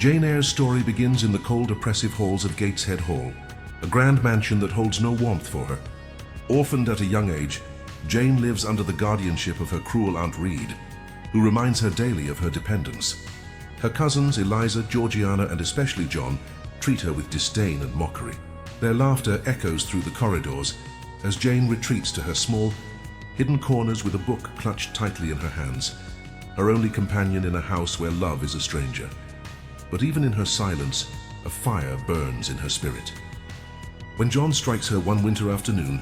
Jane Eyre's story begins in the cold, oppressive halls of Gateshead Hall, a grand mansion that holds no warmth for her. Orphaned at a young age, Jane lives under the guardianship of her cruel Aunt Reed, who reminds her daily of her dependence. Her cousins, Eliza, Georgiana, and especially John, treat her with disdain and mockery. Their laughter echoes through the corridors as Jane retreats to her small, hidden corners with a book clutched tightly in her hands, her only companion in a house where love is a stranger. But even in her silence, a fire burns in her spirit. When John strikes her one winter afternoon,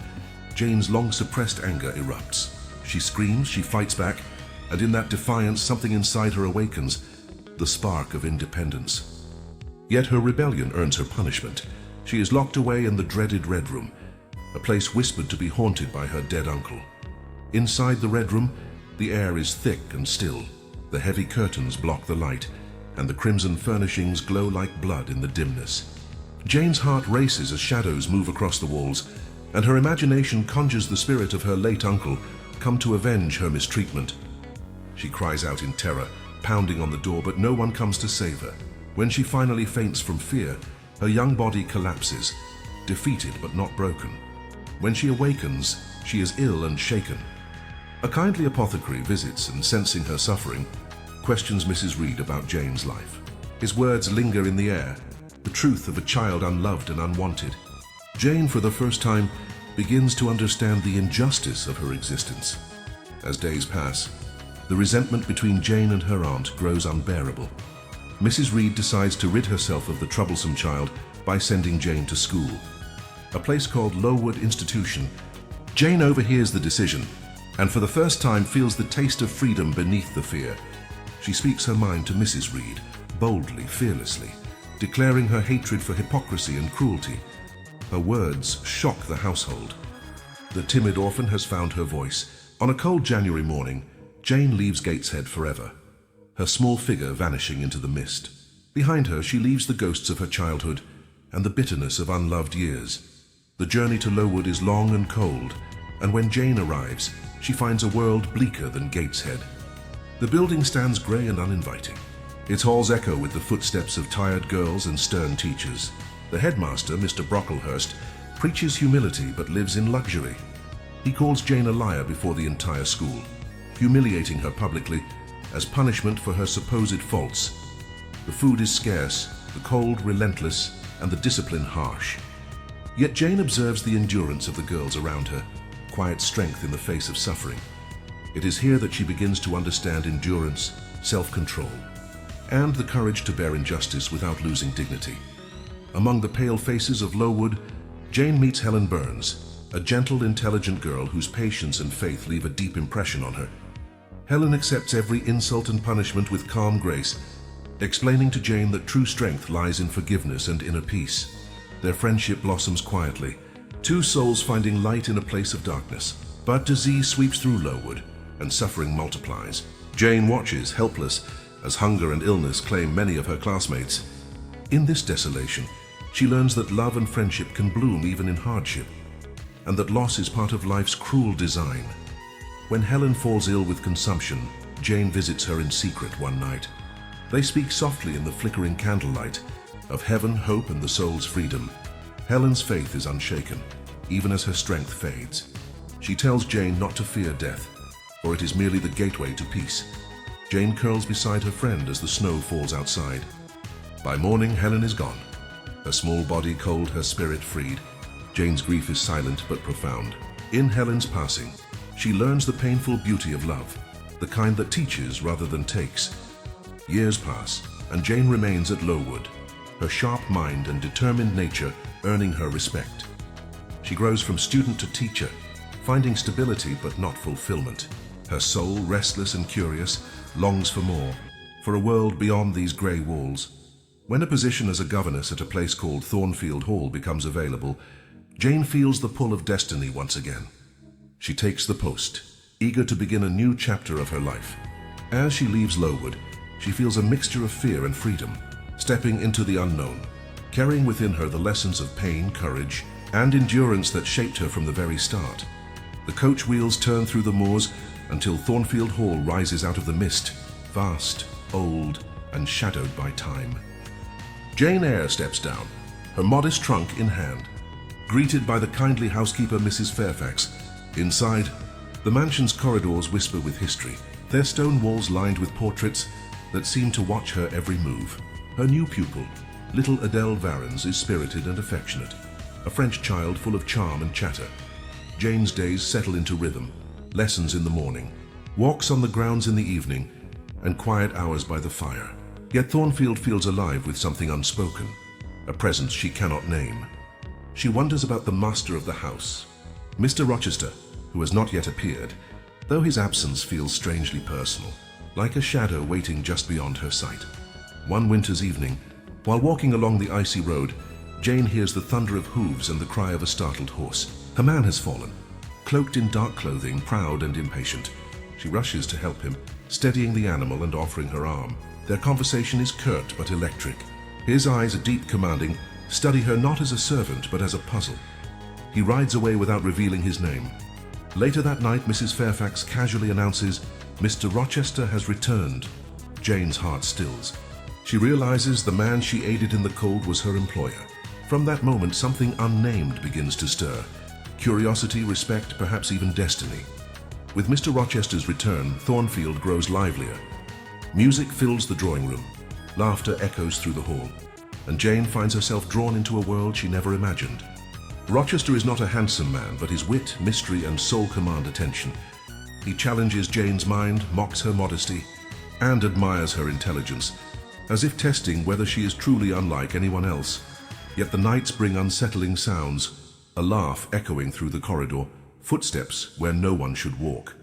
Jane's long-suppressed anger erupts. She screams, she fights back, and in that defiance, something inside her awakens, the spark of independence. Yet her rebellion earns her punishment. She is locked away in the dreaded Red Room, a place whispered to be haunted by her dead uncle. Inside the Red Room, the air is thick and still. The heavy curtains block the light, and the crimson furnishings glow like blood in the dimness. Jane's heart races as shadows move across the walls, and her imagination conjures the spirit of her late uncle, come to avenge her mistreatment. She cries out in terror, pounding on the door, but no one comes to save her. When she finally faints from fear, her young body collapses, defeated but not broken. When she awakens, she is ill and shaken. A kindly apothecary visits and, sensing her suffering, questions Mrs. Reed about Jane's life. His words linger in the air, the truth of a child unloved and unwanted. Jane, for the first time, begins to understand the injustice of her existence. As days pass, the resentment between Jane and her aunt grows unbearable. Mrs. Reed decides to rid herself of the troublesome child by sending Jane to school, a place called Lowood Institution. Jane overhears the decision, and for the first time feels the taste of freedom beneath the fear. She speaks her mind to Mrs. Reed, boldly, fearlessly, declaring her hatred for hypocrisy and cruelty. Her words shock the household. The timid orphan has found her voice. On a cold January morning, Jane leaves Gateshead forever, her small figure vanishing into the mist. Behind her, she leaves the ghosts of her childhood and the bitterness of unloved years. The journey to Lowood is long and cold, and when Jane arrives, she finds a world bleaker than Gateshead. The building stands grey and uninviting. Its halls echo with the footsteps of tired girls and stern teachers. The headmaster, Mr. Brocklehurst, preaches humility but lives in luxury. He calls Jane a liar before the entire school, humiliating her publicly as punishment for her supposed faults. The food is scarce, the cold relentless, and the discipline harsh. Yet Jane observes the endurance of the girls around her, quiet strength in the face of suffering. It is here that she begins to understand endurance, self-control, and the courage to bear injustice without losing dignity. Among the pale faces of Lowood, Jane meets Helen Burns, a gentle, intelligent girl whose patience and faith leave a deep impression on her. Helen accepts every insult and punishment with calm grace, explaining to Jane that true strength lies in forgiveness and inner peace. Their friendship blossoms quietly, two souls finding light in a place of darkness. But disease sweeps through Lowood, and suffering multiplies. Jane watches, helpless, as hunger and illness claim many of her classmates. In this desolation, she learns that love and friendship can bloom even in hardship, and that loss is part of life's cruel design. When Helen falls ill with consumption, Jane visits her in secret one night. They speak softly in the flickering candlelight of heaven, hope, and the soul's freedom. Helen's faith is unshaken, even as her strength fades. She tells Jane not to fear death, for it is merely the gateway to peace. Jane curls beside her friend as the snow falls outside. By morning, Helen is gone. Her small body cold, her spirit freed. Jane's grief is silent but profound. In Helen's passing, she learns the painful beauty of love, the kind that teaches rather than takes. Years pass, and Jane remains at Lowood, her sharp mind and determined nature earning her respect. She grows from student to teacher, finding stability but not fulfillment. Her soul, restless and curious, longs for more, for a world beyond these grey walls. When a position as a governess at a place called Thornfield Hall becomes available, Jane feels the pull of destiny once again. She takes the post, eager to begin a new chapter of her life. As she leaves Lowood, she feels a mixture of fear and freedom, stepping into the unknown, carrying within her the lessons of pain, courage, and endurance that shaped her from the very start. The coach wheels turn through the moors until Thornfield Hall rises out of the mist, vast, old, and shadowed by time. Jane Eyre steps down, her modest trunk in hand. Greeted by the kindly housekeeper, Mrs. Fairfax. Inside, the mansion's corridors whisper with history, their stone walls lined with portraits that seem to watch her every move. Her new pupil, little Adele Varens, is spirited and affectionate, a French child full of charm and chatter. Jane's days settle into rhythm, lessons in the morning, walks on the grounds in the evening, and quiet hours by the fire. Yet Thornfield feels alive with something unspoken, a presence she cannot name. She wonders about the master of the house, Mr. Rochester, who has not yet appeared, though his absence feels strangely personal, like a shadow waiting just beyond her sight. One winter's evening, while walking along the icy road, Jane hears the thunder of hooves and the cry of a startled horse. Her man has fallen, cloaked in dark clothing, proud and impatient. She rushes to help him, steadying the animal and offering her arm. Their conversation is curt but electric. His eyes, deep commanding, study her not as a servant but as a puzzle. He rides away without revealing his name. Later that night, Mrs. Fairfax casually announces, "Mr. Rochester has returned." Jane's heart stills. She realizes the man she aided in the cold was her employer. From that moment, something unnamed begins to stir. Curiosity, respect, perhaps even destiny. With Mr. Rochester's return, Thornfield grows livelier. Music fills the drawing room. Laughter echoes through the hall. And Jane finds herself drawn into a world she never imagined. Rochester is not a handsome man, but his wit, mystery, and soul command attention. He challenges Jane's mind, mocks her modesty, and admires her intelligence, as if testing whether she is truly unlike anyone else. Yet the nights bring unsettling sounds, a laugh echoing through the corridor, footsteps where no one should walk.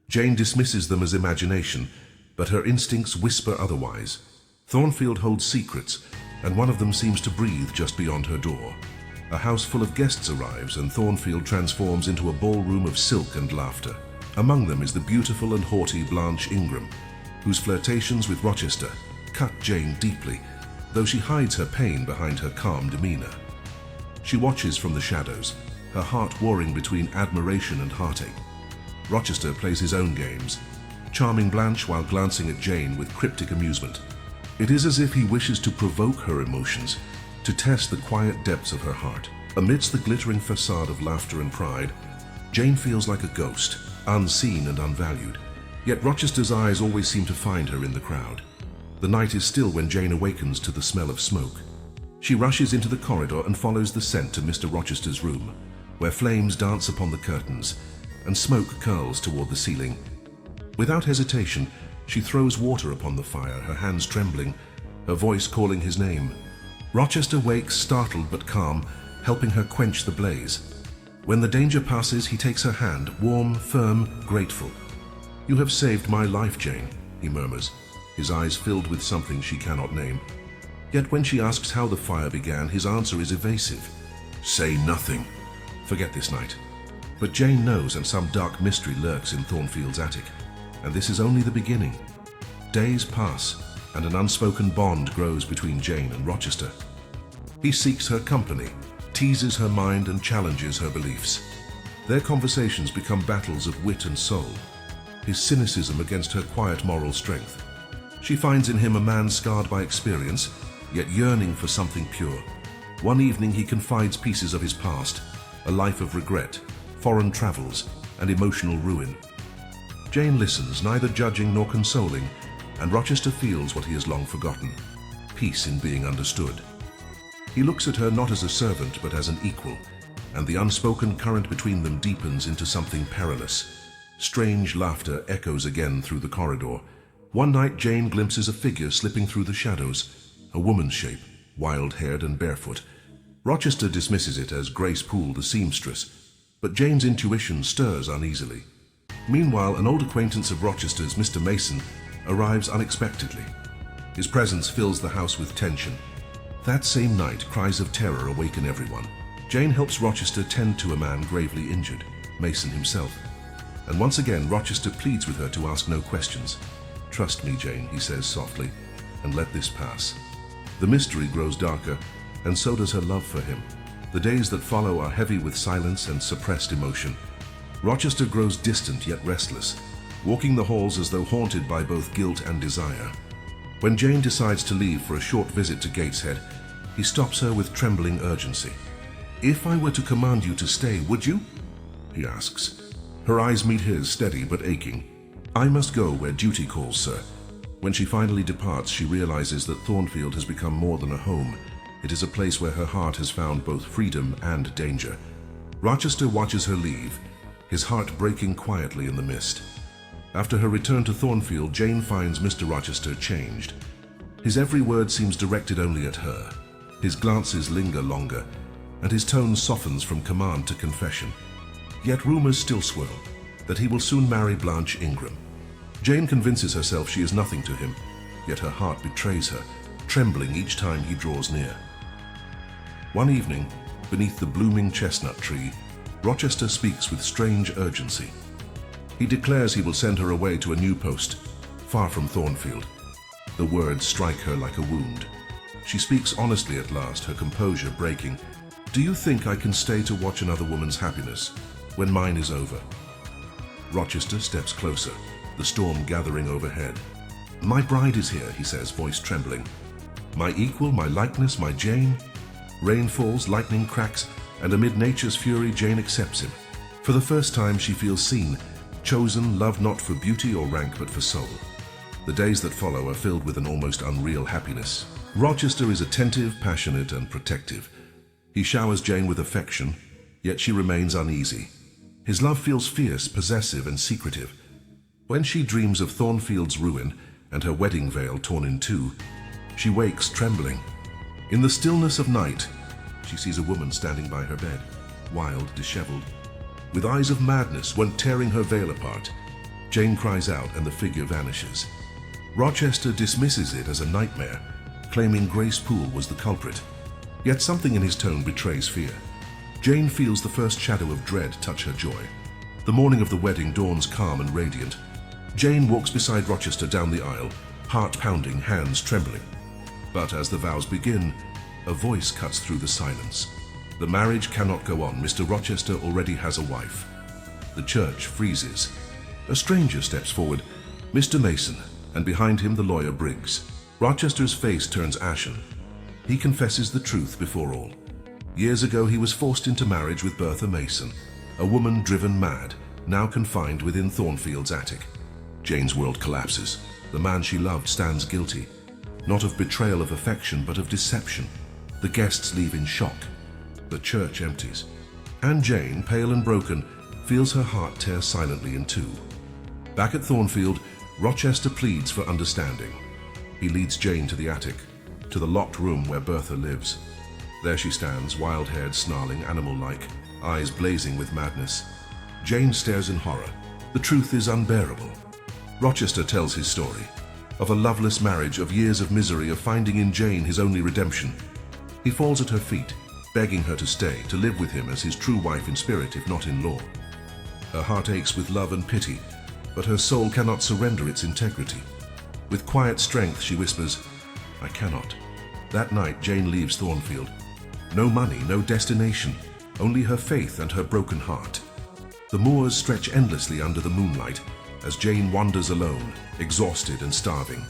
Jane dismisses them as imagination, but her instincts whisper otherwise. Thornfield holds secrets, and one of them seems to breathe just beyond her door. A house full of guests arrives, and Thornfield transforms into a ballroom of silk and laughter. Among them is the beautiful and haughty Blanche Ingram, whose flirtations with Rochester cut Jane deeply, though she hides her pain behind her calm demeanor. She watches from the shadows, her heart warring between admiration and heartache. Rochester plays his own games, charming Blanche while glancing at Jane with cryptic amusement. It is as if he wishes to provoke her emotions, to test the quiet depths of her heart. Amidst the glittering facade of laughter and pride, Jane feels like a ghost, unseen and unvalued. Yet Rochester's eyes always seem to find her in the crowd. The night is still when Jane awakens to the smell of smoke. She rushes into the corridor and follows the scent to Mr. Rochester's room, where flames dance upon the curtains and smoke curls toward the ceiling. Without hesitation, she throws water upon the fire, her hands trembling, her voice calling his name. Rochester wakes, startled but calm, helping her quench the blaze. When the danger passes, he takes her hand, warm, firm, grateful. "You have saved my life, Jane," he murmurs, his eyes filled with something she cannot name. Yet when she asks how the fire began, his answer is evasive. "Say nothing. Forget this night." But Jane knows, and some dark mystery lurks in Thornfield's attic. And this is only the beginning. Days pass, and an unspoken bond grows between Jane and Rochester. He seeks her company, teases her mind, and challenges her beliefs. Their conversations become battles of wit and soul, his cynicism against her quiet moral strength. She finds in him a man scarred by experience, yet yearning for something pure. One evening he confides pieces of his past, a life of regret, foreign travels, and emotional ruin. Jane listens, neither judging nor consoling, and Rochester feels what he has long forgotten, peace in being understood. He looks at her not as a servant but as an equal, and the unspoken current between them deepens into something perilous. Strange laughter echoes again through the corridor. One night Jane glimpses a figure slipping through the shadows, a woman's shape, wild-haired and barefoot. Rochester dismisses it as Grace Poole, the seamstress, but Jane's intuition stirs uneasily. Meanwhile, an old acquaintance of Rochester's, Mr. Mason, arrives unexpectedly. His presence fills the house with tension. That same night, cries of terror awaken everyone. Jane helps Rochester tend to a man gravely injured, Mason himself. And once again, Rochester pleads with her to ask no questions. "Trust me, Jane," he says softly, "and let this pass." The mystery grows darker, and so does her love for him. The days that follow are heavy with silence and suppressed emotion. Rochester grows distant yet restless, walking the halls as though haunted by both guilt and desire. When Jane decides to leave for a short visit to Gateshead, He stops her with trembling urgency. "If I were to command you to stay, would you?" he asks. Her eyes meet his, steady but aching. "I must go where duty calls, sir." When she finally departs, she realizes that Thornfield has become more than a home. It is a place where her heart has found both freedom and danger. Rochester watches her leave, his heart breaking quietly in the mist. After her return to Thornfield, Jane finds Mr. Rochester changed. His every word seems directed only at her. His glances linger longer, and his tone softens from command to confession. Yet rumors still swirl that he will soon marry Blanche Ingram. Jane convinces herself she is nothing to him, yet her heart betrays her, trembling each time he draws near. One evening, beneath the blooming chestnut tree, Rochester speaks with strange urgency. He declares he will send her away to a new post, far from Thornfield. The words strike her like a wound. She speaks honestly at last, her composure breaking. "Do you think I can stay to watch another woman's happiness when mine is over?" Rochester steps closer, the storm gathering overhead. "My bride is here," he says, voice trembling. "My equal, my likeness, my Jane." Rain falls, lightning cracks, and amid nature's fury, Jane accepts him. For the first time, she feels seen, chosen, loved not for beauty or rank, but for soul. The days that follow are filled with an almost unreal happiness. Rochester is attentive, passionate, and protective. He showers Jane with affection, yet she remains uneasy. His love feels fierce, possessive, and secretive. When she dreams of Thornfield's ruin and her wedding veil torn in two, she wakes trembling. In the stillness of night, she sees a woman standing by her bed, wild, disheveled, with eyes of madness, one tearing her veil apart. Jane cries out and the figure vanishes. Rochester dismisses it as a nightmare, claiming Grace Poole was the culprit. Yet something in his tone betrays fear. Jane feels the first shadow of dread touch her joy. The morning of the wedding dawns calm and radiant. Jane walks beside Rochester down the aisle, heart pounding, hands trembling. But as the vows begin, a voice cuts through the silence. The marriage cannot go on. Mr. Rochester already has a wife. The church freezes. A stranger steps forward, Mr. Mason, and behind him the lawyer Briggs. Rochester's face turns ashen. He confesses the truth before all. Years ago he was forced into marriage with Bertha Mason, a woman driven mad, now confined within Thornfield's attic. Jane's world collapses. The man she loved stands guilty, not of betrayal of affection, but of deception. The guests leave in shock. The church empties. And Jane, pale and broken, feels her heart tear silently in two. Back at Thornfield, Rochester pleads for understanding. He leads Jane to the attic, to the locked room where Bertha lives. There she stands, wild-haired, snarling, animal-like, eyes blazing with madness. Jane stares in horror. The truth is unbearable. Rochester tells his story, of a loveless marriage, of years of misery, of finding in Jane his only redemption. He falls at her feet, begging her to stay, to live with him as his true wife in spirit, if not in law. Her heart aches with love and pity, but her soul cannot surrender its integrity. With quiet strength, she whispers, "I cannot." That night, Jane leaves Thornfield. No money, no destination, only her faith and her broken heart. The moors stretch endlessly under the moonlight as Jane wanders alone, exhausted and starving.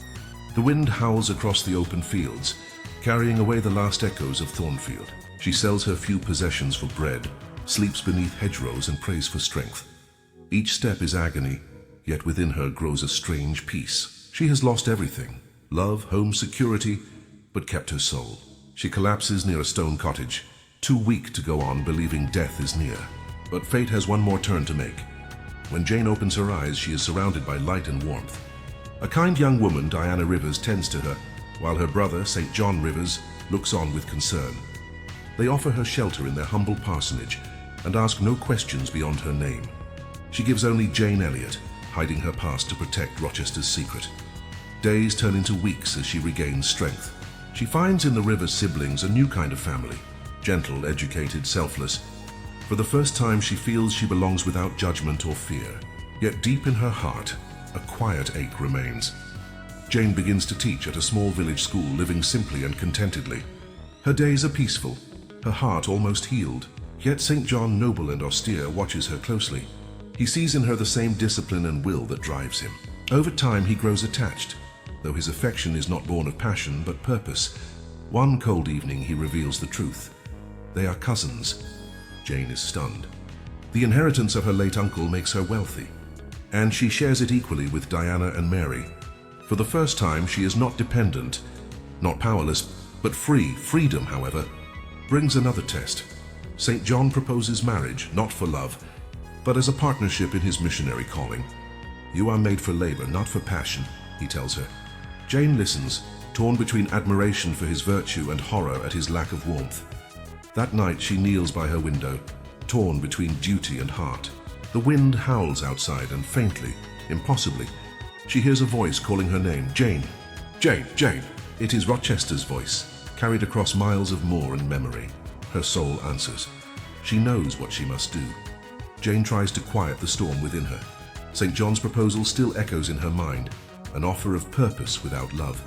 The wind howls across the open fields, carrying away the last echoes of Thornfield. She sells her few possessions for bread, sleeps beneath hedgerows, and prays for strength. Each step is agony, yet within her grows a strange peace. She has lost everything, love, home, security, but kept her soul. She collapses near a stone cottage, too weak to go on, believing death is near. But fate has one more turn to make. When Jane opens her eyes, she is surrounded by light and warmth. A kind young woman, Diana Rivers, tends to her, while her brother, St. John Rivers, looks on with concern. They offer her shelter in their humble parsonage and ask no questions beyond her name. She gives only Jane Elliott, hiding her past to protect Rochester's secret. Days turn into weeks as she regains strength. She finds in the Rivers siblings a new kind of family, gentle, educated, selfless. For the first time, she feels she belongs without judgment or fear. Yet deep in her heart, a quiet ache remains. Jane begins to teach at a small village school, living simply and contentedly. Her days are peaceful, her heart almost healed. Yet St. John, noble and austere, watches her closely. He sees in her the same discipline and will that drives him. Over time, he grows attached, though his affection is not born of passion but purpose. One cold evening he reveals the truth. They are cousins. Jane is stunned. The inheritance of her late uncle makes her wealthy, and she shares it equally with Diana and Mary. For the first time, she is not dependent, not powerless, but free. Freedom, however, brings another test. St. John proposes marriage, not for love, but as a partnership in his missionary calling. "You are made for labor, not for passion," he tells her. Jane listens, torn between admiration for his virtue and horror at his lack of warmth. That night she kneels by her window, torn between duty and heart. The wind howls outside, and faintly, impossibly, she hears a voice calling her name. "Jane! Jane! Jane!" It is Rochester's voice, carried across miles of moor and memory. Her soul answers. She knows what she must do. Jane tries to quiet the storm within her. St. John's proposal still echoes in her mind, an offer of purpose without love.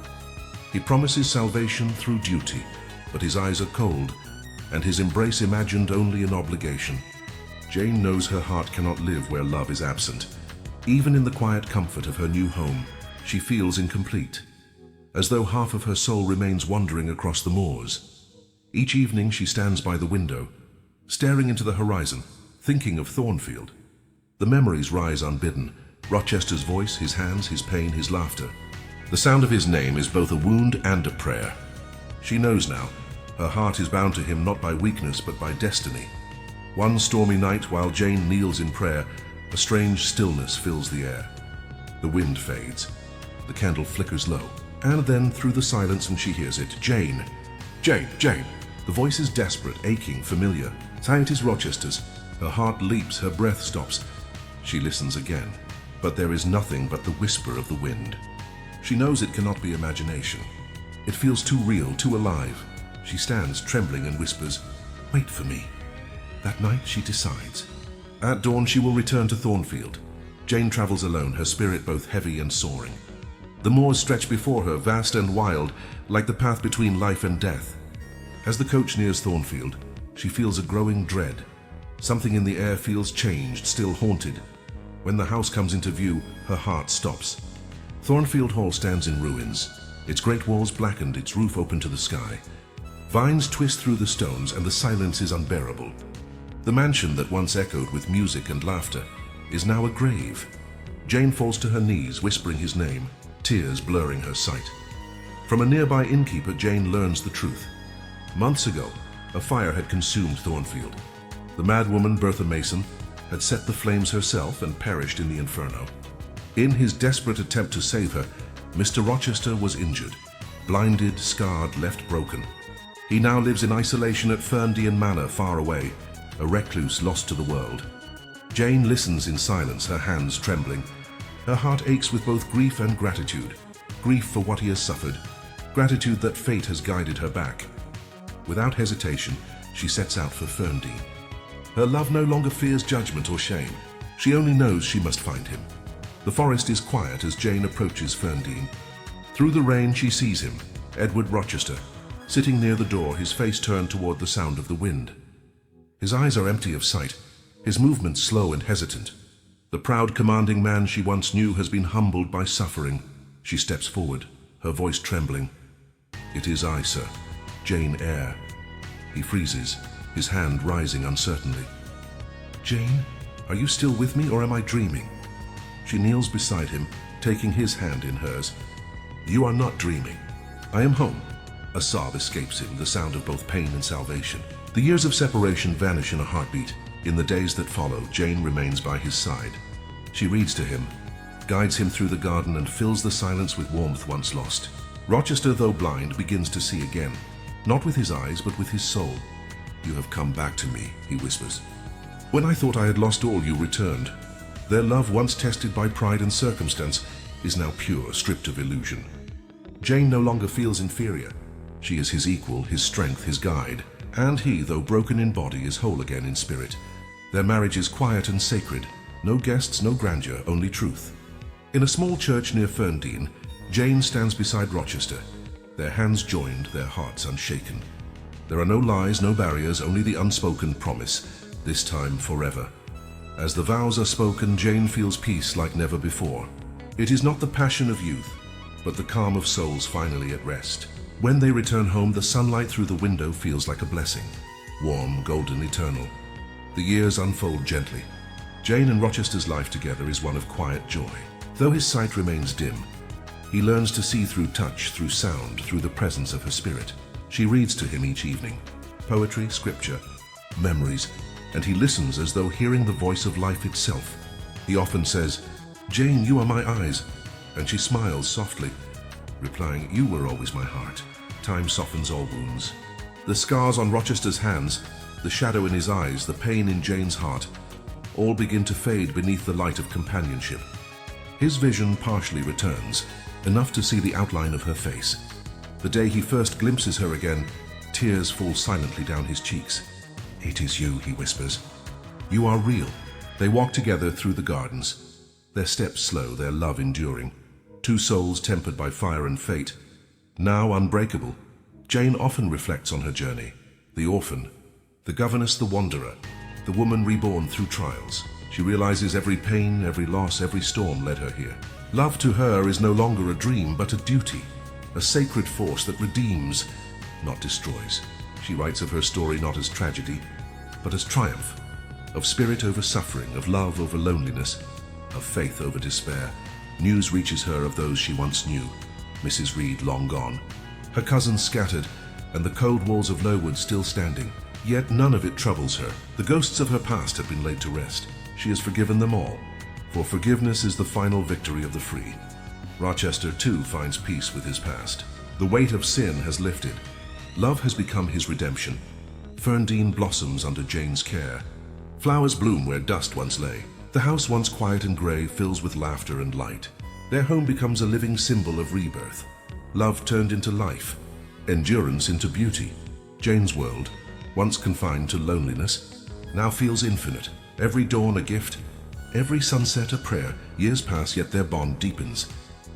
He promises salvation through duty, but his eyes are cold, and his embrace imagined only an obligation. Jane knows her heart cannot live where love is absent. Even in the quiet comfort of her new home, she feels incomplete, as though half of her soul remains wandering across the moors. Each evening she stands by the window, staring into the horizon, thinking of Thornfield. The memories rise unbidden. Rochester's voice, his hands, his pain, his laughter. The sound of his name is both a wound and a prayer. She knows now, her heart is bound to him not by weakness but by destiny. One stormy night, while Jane kneels in prayer, a strange stillness fills the air. The wind fades. The candle flickers low. And then, through the silence, and she hears it, "Jane! Jane! Jane!" The voice is desperate, aching, familiar. It is Rochester's. Her heart leaps, her breath stops. She listens again, but there is nothing but the whisper of the wind. She knows it cannot be imagination. It feels too real, too alive. She stands, trembling, and whispers, "Wait for me." That night she decides. At dawn she will return to Thornfield. Jane travels alone, her spirit both heavy and soaring. The moors stretch before her, vast and wild, like the path between life and death. As the coach nears Thornfield, she feels a growing dread. Something in the air feels changed, still haunted. When the house comes into view, her heart stops. Thornfield Hall stands in ruins, its great walls blackened, its roof open to the sky. Vines twist through the stones, and the silence is unbearable. The mansion that once echoed with music and laughter is now a grave. Jane falls to her knees, whispering his name, tears blurring her sight. From a nearby innkeeper, Jane learns the truth. Months ago, a fire had consumed Thornfield. The madwoman, Bertha Mason, had set the flames herself and perished in the inferno. In his desperate attempt to save her, Mr. Rochester was injured, blinded, scarred, left broken. He now lives in isolation at Ferndean Manor, far away, a recluse lost to the world. Jane listens in silence, her hands trembling. Her heart aches with both grief and gratitude. Grief for what he has suffered, gratitude that fate has guided her back. Without hesitation, she sets out for Ferndean. Her love no longer fears judgment or shame. She only knows she must find him. The forest is quiet as Jane approaches Ferndean. Through the rain she sees him, Edward Rochester, sitting near the door, his face turned toward the sound of the wind. His eyes are empty of sight, his movements slow and hesitant. The proud, commanding man she once knew has been humbled by suffering. She steps forward, her voice trembling. "It is I, sir, Jane Eyre." He freezes, his hand rising uncertainly. "Jane, are you still with me, or am I dreaming?" She kneels beside him, taking his hand in hers. "You are not dreaming. I am home." A sob escapes him, the sound of both pain and salvation. The years of separation vanish in a heartbeat. In the days that follow, Jane remains by his side. She reads to him, guides him through the garden, and fills the silence with warmth once lost. Rochester, though blind, begins to see again, not with his eyes, but with his soul. "You have come back to me," he whispers. "When I thought I had lost all, you returned. Their love, once tested by pride and circumstance, is now pure, stripped of illusion." Jane no longer feels inferior. She is his equal, his strength, his guide. And he, though broken in body, is whole again in spirit. Their marriage is quiet and sacred. No guests, no grandeur, only truth. In a small church near Ferndean, Jane stands beside Rochester, their hands joined, their hearts unshaken. There are no lies, no barriers, only the unspoken promise, this time forever. As the vows are spoken, Jane feels peace like never before. It is not the passion of youth, but the calm of souls finally at rest. When they return home, the sunlight through the window feels like a blessing. Warm, golden, eternal. The years unfold gently. Jane and Rochester's life together is one of quiet joy. Though his sight remains dim, he learns to see through touch, through sound, through the presence of her spirit. She reads to him each evening. Poetry, scripture, memories, and he listens as though hearing the voice of life itself. He often says, "Jane, you are my eyes," and she smiles softly, replying, "You were always my heart." Time softens all wounds. The scars on Rochester's hands, the shadow in his eyes, the pain in Jane's heart, all begin to fade beneath the light of companionship. His vision partially returns, enough to see the outline of her face. The day he first glimpses her again, tears fall silently down his cheeks. "It is you," he whispers. "You are real." They walk together through the gardens, their steps slow, their love enduring. Two souls tempered by fire and fate, now unbreakable. Jane often reflects on her journey. The orphan, the governess, the wanderer, the woman reborn through trials. She realizes every pain, every loss, every storm led her here. Love to her is no longer a dream, but a duty, a sacred force that redeems, not destroys. She writes of her story not as tragedy, but as triumph, of spirit over suffering, of love over loneliness, of faith over despair. News reaches her of those she once knew, Mrs. Reed long gone, her cousins scattered, and the cold walls of Lowood still standing. Yet none of it troubles her. The ghosts of her past have been laid to rest. She has forgiven them all, for forgiveness is the final victory of the free. Rochester, too, finds peace with his past. The weight of sin has lifted. Love has become his redemption. Ferndean blossoms under Jane's care. Flowers bloom where dust once lay. The house, once quiet and grey, fills with laughter and light. Their home becomes a living symbol of rebirth. Love turned into life, endurance into beauty. Jane's world, once confined to loneliness, now feels infinite. Every dawn a gift, every sunset a prayer. Years pass, yet their bond deepens.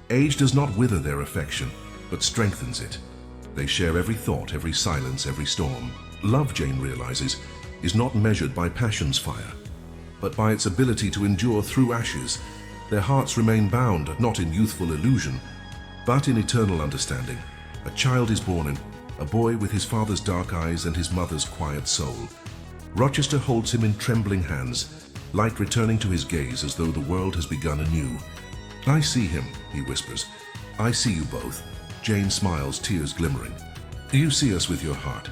Age does not wither their affection, but strengthens it. They share every thought, every silence, every storm. Love, Jane realizes, is not measured by passion's fire, but by its ability to endure through ashes. Their hearts remain bound, not in youthful illusion, but in eternal understanding. A child is born in, a boy with his father's dark eyes and his mother's quiet soul. Rochester holds him in trembling hands, light returning to his gaze as though the world has begun anew. "I see him," he whispers. "I see you both." Jane smiles, tears glimmering. "You see us with your heart."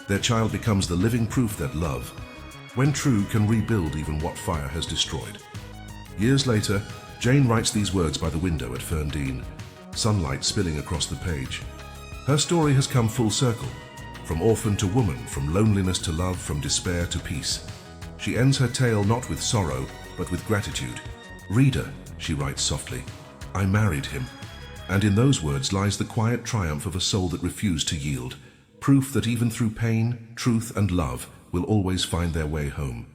Their child becomes the living proof that love, when true, can rebuild even what fire has destroyed. Years later, Jane writes these words by the window at Ferndean, sunlight spilling across the page. Her story has come full circle, from orphan to woman, from loneliness to love, from despair to peace. She ends her tale not with sorrow, but with gratitude. "Reader," she writes softly, "I married him." And in those words lies the quiet triumph of a soul that refused to yield, proof that even through pain, truth and love will always find their way home.